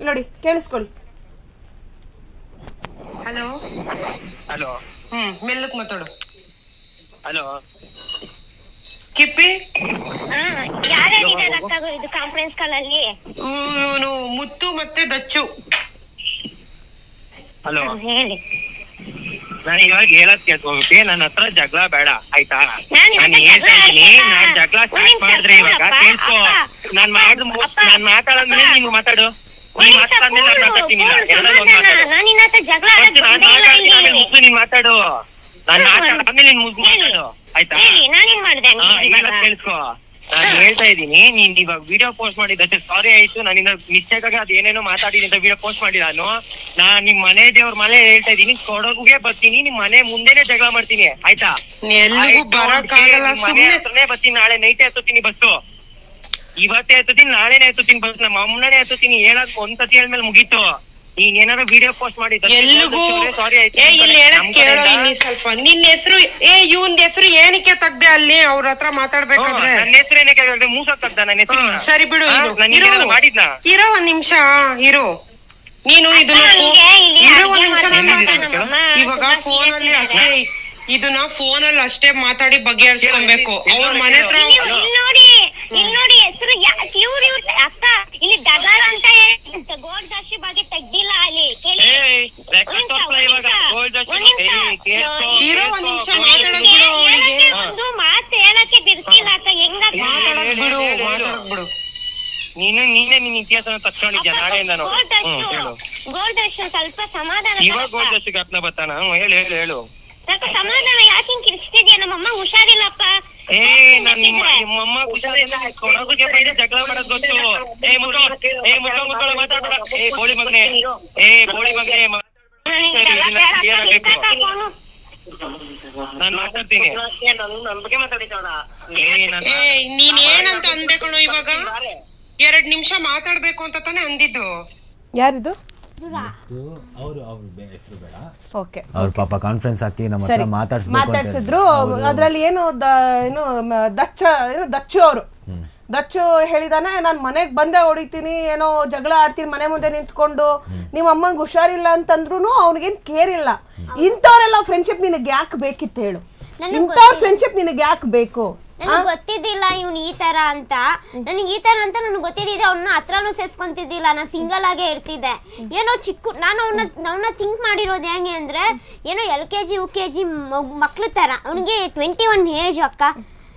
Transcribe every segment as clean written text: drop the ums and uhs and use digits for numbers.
ನೋಡಿ ಕೇಳಿಸ್ಕೊಳ್ಳಿ. Hello hello. ಮೆಲ್ಲಕ್ ಮಾತಾಡು. ಹಲೋ ಕಿಪ್ಪಿ, ಇದು ಕಾನ್ಫರೆನ್ಸ್ ಕಾಲ್ ಅಲ್ಲಿ ಇವನು ಮುತ್ತು ಮತ್ತೆ ದಚ್ಚು. ಹಲೋ, ಹೇಳಿ. ನಾನು ಇವಾಗ ಹೇಳದ್ ಕೇಳ್ಕೋಬೇಕು, ನನ್ನ ಹತ್ರ ಜಗಳ ಬೇಡ ಆಯ್ತಾ? ನಾನು ಹೇಳ್ತಾ ಇದ್ದೀನಿ, ನಾನ್ ಜಗಳ ಸ್ಟಾರ್ಟ್ ಮಾಡಿದ್ರೆ ಇವಾಗ ಕೇಳ್ಕೊ. ನಾನ್ ಮಾತಾಡದ್ಮೇಲೆ ನೀನು ಮಾತಾಡು. ನೀನ್ ಮಾತಾಡ್ಮೇಲೆ ನಾನು ಮಾತಾಡ್ತೀನಿ. ನೀನ್ ಮಾತಾಡು. ನಾನು ಮಾತಾಡಾದ್ಮೇಲೆ ನೀನ್ ಮಾತಾಡು ಆಯ್ತಾ? ಕೇಳಿಸ್ಕೊ, ನಾನು ಹೇಳ್ತಾ ಇದ್ದೀನಿ, ನೀನ್ ಇವಾಗ ವಿಡಿಯೋ ಪೋಸ್ಟ್ ಮಾಡಿದ್ದಷ್ಟೇ ಸಾರಿ ಆಯ್ತು. ನಾನಿಂದ ಮಿಸ್ಟೇಕ್ ಆಗಿ ಅದೇನೇನೋ ಮಾತಾಡಿದ ಅಂತ ವಿಡಿಯೋ ಪೋಸ್ಟ್ ಮಾಡಿ ನಾನ್ ನಿಮ್ ಮನೆ ದೇವ್ರ ಮನೆ ಹೇಳ್ತಾ ಇದ್ದೀನಿ, ಕೊಡಗುಗೆ ಬರ್ತೀನಿ, ನಿಮ್ ಮನೆ ಮುಂದೆನೆ ಜಗಳ ಮಾಡ್ತೀನಿ ಆಯ್ತಾ? ಎಲ್ಲಿಗೂ ಬರಕ್ಕಾಗಲ್ಲ, ಸುಮ್ಮನೆ ಬರ್ತೀನಿ. ನಾಳೆ ನೈಟೇ ಹತ್ತುತ್ತೀನಿ ಬಸ್ಸು, ಇವತ್ತೇ ಹತ್ತುತ್ತೀನಿ, ನಾಳೆನೆ ಹತ್ತುತ್ತೀನಿ ಬಸ್. ನಮ್ಮ ಅಮ್ಮನೇ ಹತ್ತುತ್ತೀನಿ. ಹೇಳಕ್ ಒಂದ್ಸತಿ ಹೇಳ್ಮೇಲೆ ಮುಗೀತು. ನೀನ್ ಏನಾದ್ರು ವಿಡಿಯೋ ಪೋಸ್ಟ್ ಮಾಡಿ ಎಲ್ಲಿಗೂ ಇಲ್ಲಿ ಹೇಳಕ್ ಕೇಳೋ. ಇಲ್ಲಿ ಸ್ವಲ್ಪ ನಿನ್ನ ಹೆಸರು ಇವನ್ ಹೆಸರು ಏನಕ್ಕೆ ತೆಗ್ದೆ ಅಲ್ಲಿ ಅವ್ರ ಹತ್ರ ಮಾತಾಡ್ಬೇಕಾದ್ರೆ? ನನ್ನ ಹೆಸರೇನೆ ಕೇಳಿದ್ರೆ ಮೂಸ ತೆಗ್ದ ನನ್ನ ಹೆಸರು. ಸರಿ ಬಿಡು, ಮಾಡಿದ್ನ ಇರೋ ಒಂದ್ ನಿಮಿಷ ಇರು. ನೀನು ಇದನ್ನ ಇರೋ ಒಂದ್ ನಿಮಿಷ ಇವಾಗ ಫೋನ್ ಅಲ್ಲಿ ಅಷ್ಟೇ, ಇದನ್ನ ಫೋನ್ ಅಲ್ಲಿ ಅಷ್ಟೇ ಮಾತಾಡಿ ಬಗೆಹರಿಸ್ಕೊಬೇಕು. ಅವ್ರ ಮನೆ ಹತ್ರ ನೋಡಿ ಹೆಸರು ಅಕ್ಕ ಇಲ್ಲಿ ದಗಾರ ಅಂತ ಗೋಲ್ದಾಶಿ ಬಗ್ಗೆ ತೆಗ್ದಿಲ್ಲ ಅಲ್ಲಿ. ಇರೋ ಒಂದ್ ನಿಮಿಷ ಮಾತಾಡಕ್ ಬಿಡು. ಒಂದು ಮಾತು ಹೇಳಕ್ಕೆ ಬಿಡ್ತಿಲ್ಲ ಅಕ್ಕ. ಹೆಂಗ ಮಾತಾಡಕ್ ಬಿಡು, ಮಾತಾಡಕ್ ಬಿಡು. ನೀನೇ ನಿನ್ ಇತಿಹಾಸ ತಕ್ಕೊಂಡಿದ್ಯಾ ನಾಳೆಯಿಂದಾನು. ಗೋಲ್ದಾಶ್ ಸ್ವಲ್ಪ ಸಮಾಧಾನ. ಇವಾಗ ಗೋಲ್ದಾಶಿಗೆ ಅಪ್ನ ಬರ್ತಾನ? ಹೇಳು ಹೇಳು ಹೇಳು. ಸ್ವಲ್ಪ ಸಮಾಧಾನ. ಯಾಕೆ ಕಿರಿಸ್ತಿದ್ಯಾ? ನಮ್ಮಮ್ಮ ಹುಷಾರಿಲ್ಲಪ್ಪ. ನಿಮ್ಮಮ್ಮ ಹುಷಾರಿಲ್ಲ, ಕೊಡಗುಗೆ ಬೈದೆ ಜಗಳ ಮಾಡೋದ್ ಗೊತ್ತು. ಮಾತಾಡ್ಬೇಡ. ಬೋಳಿ ಮಗನೆ, ಬೋಳಿ ಮಗನೆ ನಾನ್ ಮಾತಾಡ್ತೀನಿ. ನೀನ್ ಏನಂತ ಅಂದೆ ಕಣೋ? ಇವಾಗ 2 ನಿಮಿಷ ಮಾತಾಡ್ಬೇಕು ಅಂತ ತಾನೇ ಅಂದಿದ್ದು. ಯಾರಿದು? ಓಕೆ, ಅವ್ರ ಪಾಪ ಕಾನ್ಫರೆನ್ಸ್ ಹಾಕಿ ನಮ್ಮ ಹತ್ರ ಮಾತಾಡ್ಸಿದ್ರು. ಅದ್ರಲ್ಲಿ ಏನು ದಚ್ಚು ಅವರು ದಚ್ಚು ಹೇಳಿದಾನೆ, ನಾನ್ ಮನೆಗ್ ಬಂದೆ ಹೊಡಿತೀನಿ, ಏನೋ ಜಗಳ ಆಡ್ತೀನಿ ಮನೆ ಮುಂದೆ ನಿಂತ್ಕೊಂಡು, ನಿಮ್ಮ ಅಮ್ಮಂಗ್ ಹುಷಾರಿಲ್ಲ ಅಂತಂದ್ರು ಅವ್ನಿಗೇನ್ ಕೇರ್ ಇಲ್ಲ. ಇಂಥವ್ರೆಲ್ಲ ಫ್ರೆಂಡ್ಶಿಪ್ ನಿನಗೆ ಯಾಕೆ ಬೇಕಿತ್ತು ಹೇಳು? ಇಂಥವ್ರ ಫ್ರೆಂಡ್ಶಿಪ್ ನಿನಗೆ ಯಾಕೆ ಬೇಕು? ನನಗೆ ಗೊತ್ತಿದ್ದಿಲ್ಲ ಇವ್ನು ಈ ತರ ಅಂತ. ನನಗೆ ಈ ತರ ಅಂತ ನನಗೆ ಗೊತ್ತಿದ್ದಿದ್ರೆ ಅವ್ನ ಹತ್ರನೂ ಸೇರ್ಸ್ಕೊಂತಿದ್ದಿಲ್ಲ. ನಾನು ಸಿಂಗಲ್ ಆಗೇ ಇರ್ತಿದ್ದೆ. ಏನೋ ಚಿಕ್ಕ ನಾನು ಅವನ್ನ ಥಿಂಕ್ ಮಾಡಿರೋದು ಹೆಂಗೆ ಅಂದ್ರೆ, ಏನೋ LKG UKG ಮಕ್ಳು ತರ. ಅವನಿಗೆ 21 ಏಜ್ ಅಕ್ಕ.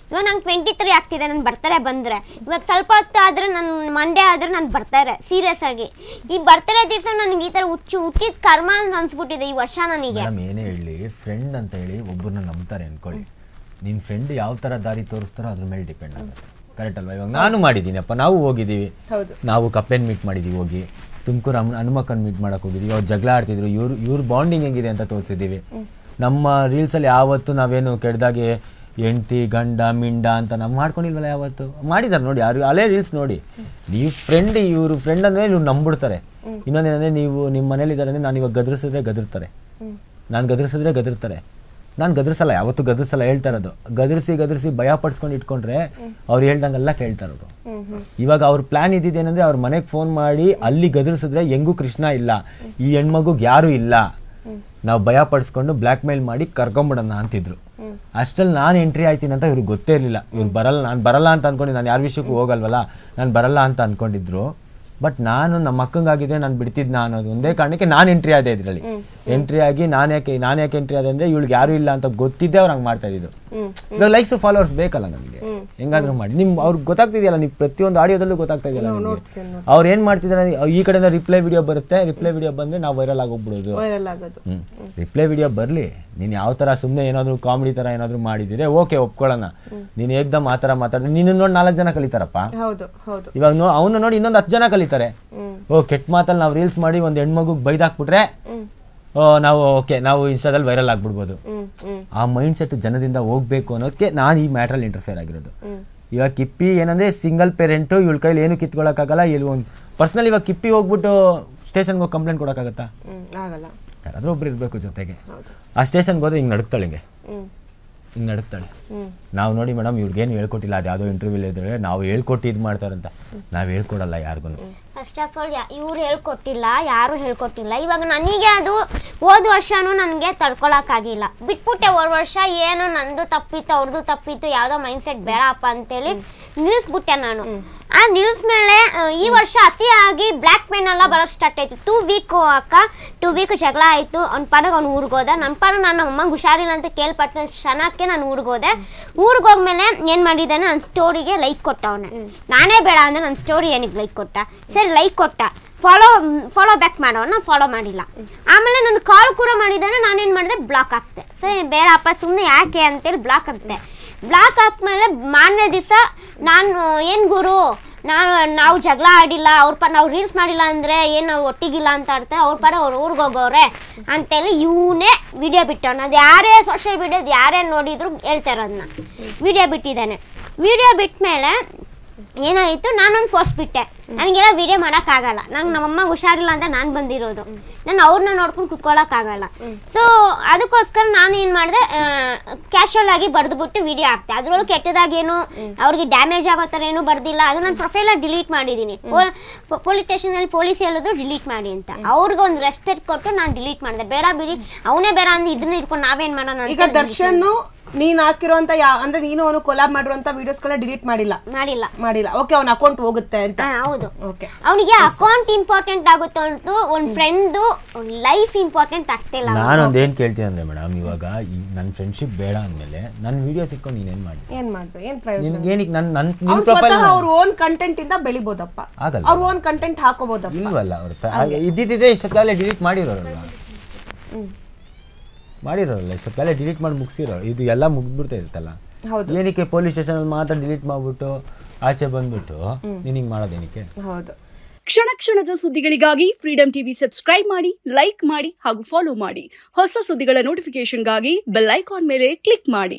ಇವಾಗ ನಂಗೆ 23 ಆಗ್ತಿದೆ. ನಾನು ಬರ್ತಾರೆ ಬಂದ್ರೆ ಇವಾಗ ಸ್ವಲ್ಪ ಹೊತ್ತು ಆದ್ರೆ, ನಾನು ಮಂಡೇ ಆದ್ರೆ ನಾನು ಬರ್ತಾರೆ ಸೀರಿಯಸ್ ಆಗಿ. ಈ ಬರ್ತಾರೆ ದಿವಸ ನನಗೆ ಈ ತರ ಹುಟ್ಟಿದ ಕರ್ಮ ಅಂತ ಅನ್ಸ್ಬಿಟ್ಟಿದೆ ಈ ವರ್ಷ ನನಗೆ. ಏನೇ ಹೇಳಿ, ಫ್ರೆಂಡ್ ಅಂತ ಹೇಳಿ ಒಬ್ಬರನ್ನ ನಂಬ್ತಾರೆ ಅನ್ಕೊಳ್ಳಿ. ನಿನ್ನ ಫ್ರೆಂಡ್ ಯಾವ ಥರ ದಾರಿ ತೋರಿಸ್ತಾರೋ ಅದ್ರ ಮೇಲೆ ಡಿಪೆಂಡ್ ಆಗುತ್ತೆ. ಕರೆಕ್ಟ್ ಅಲ್ವಾ? ಇವಾಗ ನಾನು ಮಾಡಿದ್ದೀನಿ ಅಪ್ಪ, ನಾವು ಹೋಗಿದ್ದೀವಿ, ನಾವು ಕಪ್ಪೆನ್ ಮೀಟ್ ಮಾಡಿದ್ದೀವಿ, ಹೋಗಿ ತುಮಕೂರು ಹನುಮಕ್ಕನ್ ಮೀಟ್ ಮಾಡಕ್ಕೆ ಹೋಗಿದ್ದೀವಿ. ಅವ್ರು ಜಗಳ ಆಡ್ತಿದ್ರು, ಇವ್ರ ಬಾಂಡಿಂಗ್ ಹೆಂಗಿದೆ ಅಂತ ತೋರಿಸಿದ್ದೀವಿ. ನಮ್ಮ ರೀಲ್ಸಲ್ಲಿ ಯಾವತ್ತು ನಾವೇನು ಕೆಡ್ದಾಗೆ ಹೆಂಡ್ತಿ ಗಂಡ ಮಿಂಡ ಅಂತ ನಾವು ಮಾಡ್ಕೊಂಡಿಲ್ವಲ್ಲ ಯಾವತ್ತು. ಮಾಡಿದ್ದಾರೆ ನೋಡಿ, ಯಾರು ಹಳೆ ರೀಲ್ಸ್ ನೋಡಿ. ನೀವು ಫ್ರೆಂಡ್, ಇವರು ಫ್ರೆಂಡ್ ಅಂದರೆ ಇವ್ರು ನಂಬಿಡ್ತಾರೆ. ಇನ್ನೊಂದೇನಂದರೆ, ನೀವು ನಿಮ್ಮ ಮನೇಲಿ ಇದ್ದಾರೆ ಅಂದರೆ, ನಾನು ಇವಾಗ ಗದರಿಸಿದ್ರೆ ಗದರ್ತಾರೆ, ನಾನು ಗದರಿಸಿದ್ರೆ ಗದರ್ತಾರೆ. ನಾನು ಗದರಿಸಲ್ಲ, ಯಾವತ್ತೂ ಗದರಿಸಲ್ಲ. ಹೇಳ್ತಾ ಇರೋದು ಗದರಿಸಿ ಭಯ ಪಡಿಸ್ಕೊಂಡು ಇಟ್ಕೊಂಡ್ರೆ ಅವ್ರು ಹೇಳ್ದಂಗೆಲ್ಲ ಕೇಳ್ತಾರೆ ಅವರು. ಇವಾಗ ಅವ್ರ ಪ್ಲಾನ್ ಇದ್ದಿದ್ದೇನೆಂದ್ರೆ, ಅವ್ರ ಮನೆಗೆ ಫೋನ್ ಮಾಡಿ ಅಲ್ಲಿ ಗದರಿಸಿದ್ರೆ ಹೆಂಗೂ ಕೃಷ್ಣ ಇಲ್ಲ, ಈ ಹೆಣ್ಮಗುಗೆ ಯಾರು ಇಲ್ಲ, ನಾವು ಭಯ ಪಡಿಸ್ಕೊಂಡು ಬ್ಲ್ಯಾಕ್ ಮೇಲ್ ಮಾಡಿ ಕರ್ಕೊಂಬಿಡೋಣ ಅಂತಿದ್ರು. ಅಷ್ಟಲ್ಲಿ ನಾನು ಎಂಟ್ರಿ ಆಯ್ತೀನಿ ಅಂತ ಇವ್ರಿಗೆ ಗೊತ್ತೇ ಇರಲಿಲ್ಲ. ಇವ್ರು ಬರಲ್ಲ, ನಾನು ಬರಲ್ಲ ಅಂತ ಅನ್ಕೊಂಡು, ನಾನು ಯಾರ ವಿಷಯಕ್ಕೂ ಹೋಗಲ್ವಲ್ಲ, ನಾನು ಬರಲ್ಲ ಅಂತ ಅನ್ಕೊಂಡಿದ್ರು. ಬಟ್ ನಾನು ನಮ್ಮ ಅಕ್ಕಂಗಾಗಿದ್ರೆ ನಾನು ಬಿಡ್ತಿದ್ನ ಅನ್ನೋದು ಒಂದೇ ಕಾರಣಕ್ಕೆ ನಾನು ಎಂಟ್ರಿ ಆದೆ. ಇದರಲ್ಲಿ ಎಂಟ್ರಿ ಆಗಿ ನಾನು ಯಾಕೆ ಎಂಟ್ರಿ ಆದೆ ಅಂದ್ರೆ, ಇವಳಿಗೆ ಯಾರು ಇಲ್ಲ ಅಂತ ಗೊತ್ತಿದ್ದೆ ಅವ್ರು ಹಂಗೆ ಮಾಡ್ತಾ ಇದ್ದು. ಇವಾಗ ಲೈಕ್ಸ್ ಫಾಲೋವರ್ಸ್ ಬೇಕಲ್ಲ ನಮಗೆ, ಹೆಂಗಾದ್ರೂ ಮಾಡಿ. ಅವ್ರಿಗೆ ಗೊತ್ತಾಗ್ತಿದೆಯಲ್ಲ, ನೀವು ಪ್ರತಿಯೊಂದು ಆಡಿಯೋದಲ್ಲೂ ಗೊತ್ತಾಗ್ತಾ ಇದೆಯಲ್ಲ ನಿಮಗೆ. ಅವ್ರು ಏನ್ ಮಾಡ್ತಿದ್ದಾರೆ, ಈ ಕಡೆಯಿಂದ ರಿಪ್ಲೈ ವಿಡಿಯೋ ಬರುತ್ತೆ, ರಿಪ್ಲೈ ವಿಡಿಯೋ ಬಂದ್ರೆ ನಾವು ವೈರಲ್ ಆಗೋಗ್ಬಿಡೋದು. ರಿಪ್ಲೈ ವಿಡಿಯೋ ಬರಲಿ, ನೀನು ಯಾವ ಥರ ಸುಮ್ಮನೆ ಏನಾದರೂ ಕಾಮಿಡಿ ಥರ ಏನಾದರೂ ಮಾಡಿದಿದ್ರೆ ಓಕೆ ಒಪ್ಕೊಳ್ಳೋಣ. ನೀನು ಏಕ್ದಮ್ ಆ ಥರ ಮಾತಾಡಿದ್ರೆ ನಿನ್ನ ನೋಡಿ 4 ಜನ ಕಲಿತಾರಪ್ಪ. ಇವಾಗ ಅವನು ನೋಡಿ ಇನ್ನೊಂದು 10 ಜನ ಕಲಿತಾರೆ. ಕೆಟ್ಟ ಮಾತಲ್ಲಿ ನಾವು ರೀಲ್ಸ್ ಮಾಡಿ ಒಂದು ಹೆಣ್ಮಗುಗೆ ಬೈದಾಕ್ಬಿಟ್ರೆ ನಾವು ಓಕೆ, ನಾವು ಇನ್ಸ್ಟಾದಲ್ಲಿ ವೈರಲ್ ಆಗ್ಬಿಡ್ಬೋದು. ಆ ಮೈಂಡ್ ಸೆಟ್ ಜನದಿಂದ ಹೋಗ್ಬೇಕು ಅನ್ನೋದಕ್ಕೆ ನಾನು ಈ ಮ್ಯಾಟ್ರಲ್ಲಿ ಇಂಟರ್ಫಿಯರ್ ಆಗಿರೋದು. ಇವಾಗ ಕಿಪ್ಪಿ ಏನಂದ್ರೆ ಸಿಂಗಲ್ ಪೇರೆಂಟು, ಇವಳ ಕೈಲಿ ಏನು ಕಿತ್ಕೊಳಕ್ಕಾಗಲ್ಲ. ಇಲ್ಲಿ ಒಂದು ಪರ್ಸನಲ್ ಇವಾಗ ಕಿಪ್ಪಿ ಹೋಗ್ಬಿಟ್ಟು ಸ್ಟೇಷನ್ಗೆ ಹೋಗಿ ಕಂಪ್ಲೇಂಟ್ ಕೊಡೋಕ್ಕಾಗತ್ತಾ? ಯಾರಾದ್ರೂ ಒಬ್ರು ಇರಬೇಕು ಜೊತೆಗೆ. ಆ ಸ್ಟೇಷನ್ಗೆ ಹೋದ್ರೆ ಹಿಂಗೆ ನಡುಕ್ತಾಳೆ, ಹಿಂಗೆ ಹಿಂಗೆ ನಡುತ್ತಾಳೆ. ನಾವು ನೋಡಿ ಮೇಡಮ್ ಇವ್ರಿಗೇನು ಹೇಳ್ಕೊಟ್ಟಿಲ್ಲ, ಅದು ಯಾವುದೋ ಇಂಟರ್ವ್ಯೂ ಇದ್ರೆ ನಾವು ಹೇಳ್ಕೊಟ್ಟು ಇದು ಮಾಡ್ತಾರಂತ. ನಾವು ಹೇಳ್ಕೊಡಲ್ಲ ಯಾರಿಗೂ. ಫಸ್ಟ್ ಆಫ್ ಆಲ್ ಇವ್ರು ಹೇಳ್ಕೊಟ್ಟಿಲ್ಲ, ಯಾರು ಹೇಳ್ಕೊಟ್ಟಿಲ್ಲ. ಇವಾಗ ನನಗೆ ಅದು ಹೋದ ವರ್ಷನೂ ನನಗೆ ತಡ್ಕೊಳಕ್ಕಾಗಿಲ್ಲ, ಬಿಟ್ಬಿಟ್ಟೆ. ವರ್ಷ ಏನು ನಂದು ತಪ್ಪಿತ್ತು ಅವ್ರದ್ದು ತಪ್ಪಿತ್ತು, ಯಾವುದೋ ಮೈಂಡ್ಸೆಟ್ ಬೇಡಪ್ಪ ಅಂತೇಳಿ ನಿಲ್ಲಿಸ್ಬಿಟ್ಟೆ ನಾನು. ಆ ನಿಲ್ಸ್ ಮೇಲೆ ಈ ವರ್ಷ ಅತಿಯಾಗಿ ಬ್ಲ್ಯಾಕ್ ಮೇನ್ ಎಲ್ಲ ಬರೋ ಸ್ಟಾರ್ಟ್ ಆಯ್ತು. 2 ವೀಕ್ ಅಕ್ಕ, 2 ವೀಕ್ ಜಗಳ ಆಯ್ತು. ಅವ್ನ ಪಾಡಿಗೆ ಅವ್ನು ಊರಿಗೋದ, ನನ್ನ ಪಾಡಿಗೆ ನಾನು ಅಮ್ಮಂಗೆ ಹುಷಾರಿಲ್ಲ ಅಂತ ಕೇಳ್ಪಟ್ಟ ಕ್ಷಣಕ್ಕೆ ನಾನು ಊರಿಗೋದೆ. ಊರಿಗೋದ್ಮೇಲೆ ಏನು ಮಾಡಿದ್ದಾನೆ, ನನ್ನ ಸ್ಟೋರಿಗೆ ಲೈಕ್ ಕೊಟ್ಟ ಅವನೇ. ನಾನೇ ಬೇಡ ಅಂದರೆ ನನ್ನ ಸ್ಟೋರಿ ಏನಿಗೆ ಲೈಕ್ ಕೊಟ್ಟ, ಸರಿ ಲೈಕ್ ಕೊಟ್ಟ, ಫಾಲೋ ಬ್ಯಾಕ್ ಮಾಡೋಣ, ನಾನು ಫಾಲೋ ಮಾಡಿಲ್ಲ. ಆಮೇಲೆ ನಾನು ಕಾಲ್ ಕೂಡ ಮಾಡಿದ್ದಾನೆ, ನಾನೇನು ಮಾಡಿದೆ, ಬ್ಲಾಕ್ ಹಾಕ್ತೆ. ಸರಿ ಬೇಡಪ್ಪ ಸುಮ್ಮನೆ ಯಾಕೆ ಅಂತೇಳಿ ಬ್ಲಾಕ್ ಹಾಕ್ತೆ. ಬ್ಲಾಕ್ ಹಾಕ್ಮೇಲೆ ಮಾರನೇ ದಿವಸ ನಾನು ಏನು ಗುರು ನಾವು ಜಗಳ ಆಡಿಲ್ಲ, ನಾವು ರೀಲ್ಸ್ ಮಾಡಿಲ್ಲ ಅಂದರೆ ಏನು ಒಟ್ಟಿಗಿಲ್ಲ ಅಂತ ಆಡ್ತಾರೆ, ಅವ್ರ ಪಾಡ ಅವ್ರು ಊರಿಗೆ ಹೋಗೋರೆ ಅಂತೇಳಿ ಇವನೇ ವಿಡಿಯೋ ಬಿಟ್ಟವನು. ಅದು ಯಾರೇ ಸೋಷಿಯಲ್ ಮೀಡಿಯಾದ ಯಾರೇ ನೋಡಿದ್ರು ಹೇಳ್ತಾರೆ ಅದನ್ನ. ವಿಡಿಯೋ ಬಿಟ್ಟಿದ್ದಾನೆ. ವಿಡಿಯೋ ಬಿಟ್ಟ ಮೇಲೆ ಏನಾಯಿತು, ನಾನೊಂದು ಫೋರ್ಸ್ ಬಿಟ್ಟೆ. ನನಗೆಲ್ಲ ವಿಡಿಯೋ ಮಾಡೋಕ್ಕಾಗಲ್ಲ, ನಂಗೆ ನಮ್ಮಮ್ಮಗೆ ಹುಷಾರಿಲ್ಲ ಅಂತ ನಾನು ಬಂದಿರೋದು, ನಾನು ಅವ್ರನ್ನ ನೋಡ್ಕೊಂಡು ಕುತ್ಕೊಳ್ಳೋಕ್ಕಾಗಲ್ಲ. ಸೊ ಅದಕ್ಕೋಸ್ಕರ ನಾನು ಏನು ಮಾಡಿದೆ, ಕ್ಯಾಶುವಲ್ ಆಗಿ ಬರೆದುಬಿಟ್ಟು ವಿಡಿಯೋ ಹಾಕ್ತೆ. ಅದರೊಳಗೆ ಕೆಟ್ಟದಾಗೇನು ಅವ್ರಿಗೆ ಡ್ಯಾಮೇಜ್ ಆಗೋ ಥರ ಏನೂ ಬರ್ದಿಲ್ಲ. ಅದು ನಾನು ಪ್ರೊಫೈಲಾಗಿ ಡಿಲೀಟ್ ಮಾಡಿದ್ದೀನಿ. ಪೊಲೀಸ್ ಸ್ಟೇಷನಲ್ಲಿ ಪೊಲೀಸ್ ಹೇಳಿದ್ರು ಡಿಲೀಟ್ ಮಾಡಿ ಅಂತ. ಅವ್ರಿಗೆ ಒಂದು ರೆಸ್ಪೆಕ್ಟ್ ಕೊಟ್ಟು ನಾನು ಡಿಲೀಟ್ ಮಾಡಿದೆ. ಬೇಡ ಬಿಡಿ, ಅವನೇ ಬೇಡ ಅಂದ್ರೆ ಇದನ್ನ ಇಟ್ಕೊಂಡು ನಾವೇನು ಮಾಡೋಣ. ಈಗ ದರ್ಶನ್ ನೀನ್ ಹಾಕಿರೋಂತ ಅಂದ್ರೆ ನೀನು ಅವನು ಕೊಲಾಬ್ ಮಾಡಿರುವಂತ ವಿಡಿಯೋಸ್ಗಳನ್ನ ಡಿಲೀಟ್ ಮಾಡಿಲ್ಲ. ಓಕೆ, ಅವನ ಅಕೌಂಟ್ ಹೋಗುತ್ತೆ ಅಂತ. ಹೌದು, ಓಕೆ. ಅವನಿಗೆ ಅಕೌಂಟ್ ಇಂಪಾರ್ಟೆಂಟ್ ಆಗುತ್ತೆ ಹೊರತು ಒಂದ್ ಫ್ರೆಂಡ್ ಲೈಫ್ ಇಂಪಾರ್ಟೆಂಟ್ ಆಗ್ತಿಲ್ಲ. ನಾನೊಂದು ಏನ್ ಕೇಳ್ತೀನಿ ಅಂದ್ರೆ ಮೇಡಮ್, ಇವಾಗ ನನ್ನ ಫ್ರೆಂಡ್ಶಿಪ್ ಬೇಡ ಅಂದ್ಮೇಲೆ ನನ್ನ ವಿಡಿಯೋ ಸಿಕ್ಕೊಂಡು ನೀನ್ ಏನ್ ಪ್ರಯೋಜನ? ಏನಕ್ಕೆ ನನ್ನ ಪ್ರೊಫೈಲ್ ಅವ್ರ ಓನ್ ಕಂಟೆಂಟ್ ಇಂದ ಬೆಳಿಬೋದಪ್ಪ, ಅವ್ರ ಓನ್ ಕಂಟೆಂಟ್ ಹಾಕೋಬಹುದಪ್ಪ. ಇಲ್ವಲ್ಲ, ಅವ್ರ ಇದ್ದಿದ್ದೆ ಇಷ್ಟೊತ್ತಲ್ಲೇ ಡಿಲೀಟ್ ಮಾಡಿರೋರಲ್ಲ, ಇಷ್ಟೊತ್ತಲ್ಲೇ ಡಿಲೀಟ್ ಮಾಡಿ ಮುಗಿಸಿರೋ. ಇದು ಎಲ್ಲ ಮುಗ್ಬಿಡ್ತಾ ಇರುತ್ತಲ್ಲ, ಏನಕ್ಕೆ ಪೊಲೀಸ್ ಸ್ಟೇಷನ್ ಅಲ್ಲಿ ಮಾತ್ರ ಡಿಲೀಟ್ ಮಾಡ್ಬಿಟ್ಟು ಆಚೆ ಬಂದ್ಬಿಟ್ಟು ನೀನ್ ಹಿಂಗ್ ಮಾಡೋದೇನಕ್ಕೆ? ಹೌದು. ಕ್ಷಣ ಕ್ಷಣದ ಸುದ್ದಿಗಳಿಗಾಗಿ ಫ್ರೀಡಂ ಟಿವಿ ಸಬ್ಸ್ಕ್ರೈಬ್ ಮಾಡಿ, ಲೈಕ್ ಮಾಡಿ ಹಾಗೂ ಫಾಲೋ ಮಾಡಿ. ಹೊಸ ಸುದ್ದಿಗಳ ನೋಟಿಫಿಕೇಶನ್ಗಾಗಿ ಬೆಲ್ ಐಕಾನ್ ಮೇಲೆ ಕ್ಲಿಕ್ ಮಾಡಿ.